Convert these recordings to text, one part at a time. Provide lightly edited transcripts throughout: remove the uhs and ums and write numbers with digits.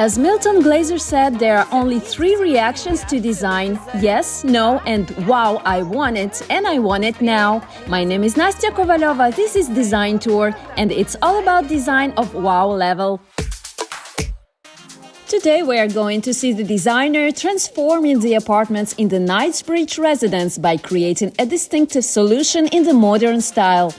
As Milton Glaser said, there are only 3 reactions to design: yes, no, and wow, I want it, and I want it now. My name is Nastya Kovalova, this is Design Tour, and it's all about design of wow level. Today we are going to see the designer transforming the apartments in the Knightsbridge Residence by creating a distinctive solution in the modern style.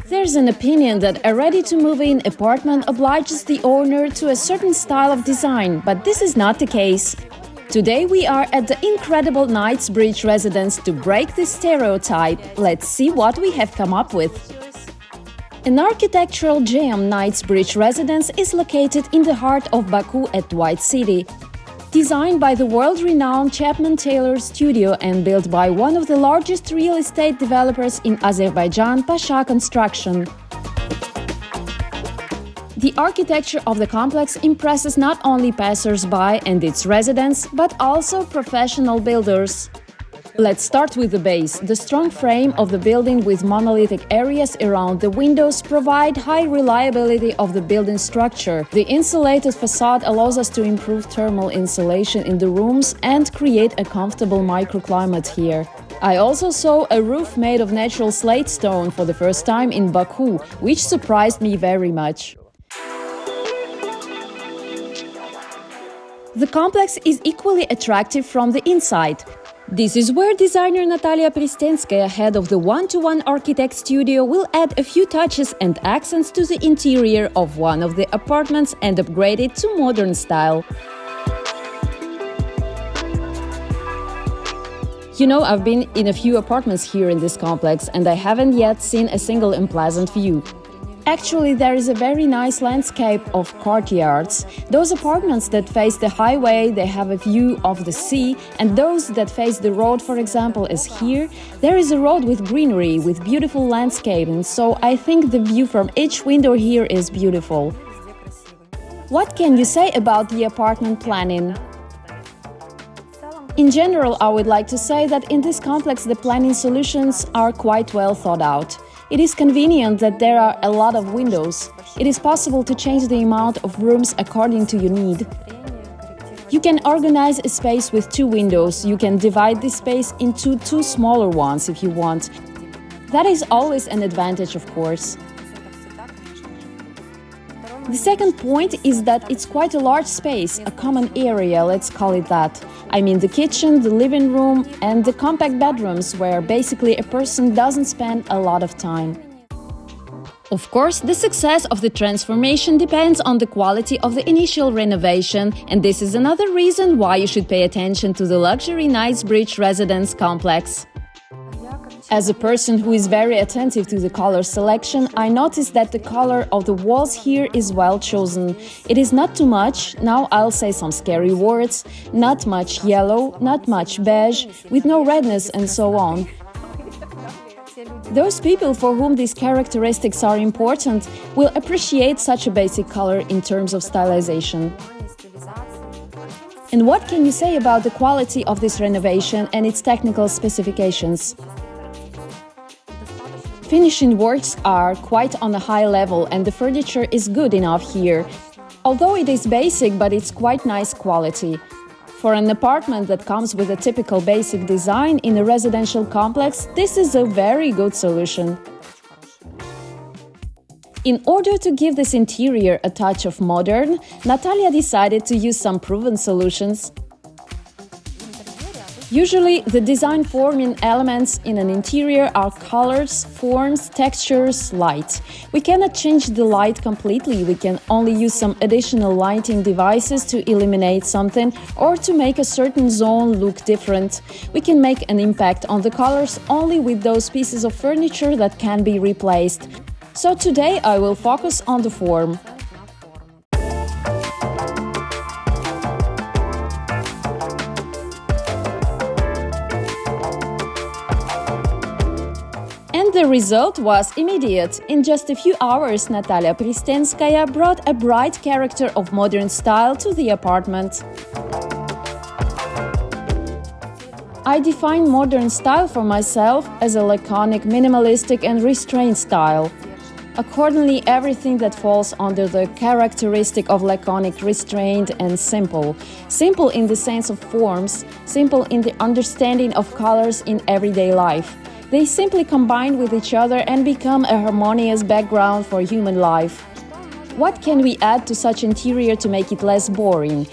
There's an opinion that a ready-to-move-in apartment obliges the owner to a certain style of design, but this is not the case. Today we are at the incredible Knightsbridge Residence to break this stereotype. Let's see what we have come up with. An architectural gem, Knightsbridge Residence is located in the heart of Baku at White City. Designed by the world-renowned Chapman Taylor studio and built by one of the largest real estate developers in Azerbaijan, Pasha Construction. The architecture of the complex impresses not only passers-by and its residents, but also professional builders. Let's start with the base. The strong frame of the building with monolithic areas around the windows provide high reliability of the building structure. The insulated facade allows us to improve thermal insulation in the rooms and create a comfortable microclimate here. I also saw a roof made of natural slate stone for the first time in Baku, which surprised me very much. The complex is equally attractive from the inside. This is where designer Natalia Pristenskaya, head of the One-to-One Architect Studio, will add a few touches and accents to the interior of one of the apartments and upgrade it to modern style. You know, I've been in a few apartments here in this complex and I haven't yet seen a single unpleasant view. Actually, there is a very nice landscape of courtyards. Those apartments that face the highway, they have a view of the sea, and those that face the road, for example, as here, there is a road with greenery, with beautiful landscaping, so I think the view from each window here is beautiful. What can you say about the apartment planning? In general, I would like to say that in this complex the planning solutions are quite well thought out. It is convenient that there are a lot of windows. It is possible to change the amount of rooms according to your need. You can organize a space with 2 windows. You can divide this space into 2 smaller ones if you want. That is always an advantage, of course. The second point is that it's quite a large space, a common area, let's call it that. I mean the kitchen, the living room and the compact bedrooms where basically a person doesn't spend a lot of time. Of course, the success of the transformation depends on the quality of the initial renovation, and this is another reason why you should pay attention to the luxury Knightsbridge Residence complex. As a person who is very attentive to the color selection, I noticed that the color of the walls here is well chosen. It is not too much, now I'll say some scary words, not much yellow, not much beige, with no redness and so on. Those people for whom these characteristics are important will appreciate such a basic color in terms of stylization. And what can you say about the quality of this renovation and its technical specifications? Finishing works are quite on a high level and the furniture is good enough here. Although it is basic, but it's quite nice quality. For an apartment that comes with a typical basic design in a residential complex, this is a very good solution. In order to give this interior a touch of modern, Natalia decided to use some proven solutions. Usually, the design-forming elements in an interior are colors, forms, textures, light. We cannot change the light completely, we can only use some additional lighting devices to illuminate something or to make a certain zone look different. We can make an impact on the colors only with those pieces of furniture that can be replaced. So today I will focus on the form. And the result was immediate. In just a few hours, Natalia Pristenskaya brought a bright character of modern style to the apartment. I define modern style for myself as a laconic, minimalistic and restrained style. Accordingly, everything that falls under the characteristic of laconic, restrained and simple. Simple in the sense of forms, simple in the understanding of colors in everyday life. They simply combine with each other and become a harmonious background for human life. What can we add to such interior to make it less boring?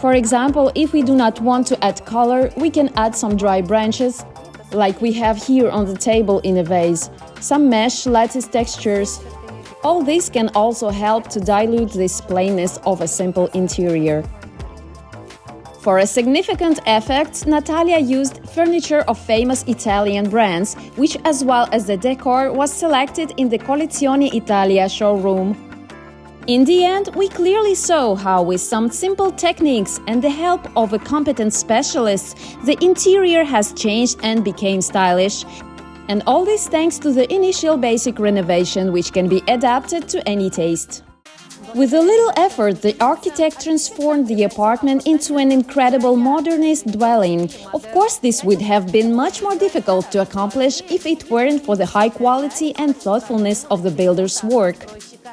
For example, if we do not want to add color, we can add some dry branches, like we have here on the table in a vase, some mesh, lattice textures. All this can also help to dilute this plainness of a simple interior. For a significant effect, Natalia used furniture of famous Italian brands, which as well as the decor was selected in the Collezioni Italia showroom. In the end, we clearly saw how with some simple techniques and the help of a competent specialist, the interior has changed and became stylish. And all this thanks to the initial basic renovation, which can be adapted to any taste. With a little effort, the architect transformed the apartment into an incredible modernist dwelling. Of course, this would have been much more difficult to accomplish if it weren't for the high quality and thoughtfulness of the builder's work.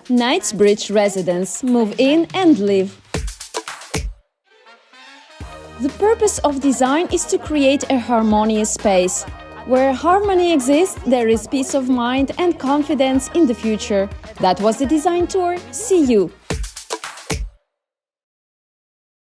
Knightsbridge Residence. Move in and live. The purpose of design is to create a harmonious space. Where harmony exists, there is peace of mind and confidence in the future. That was the design tour. See you!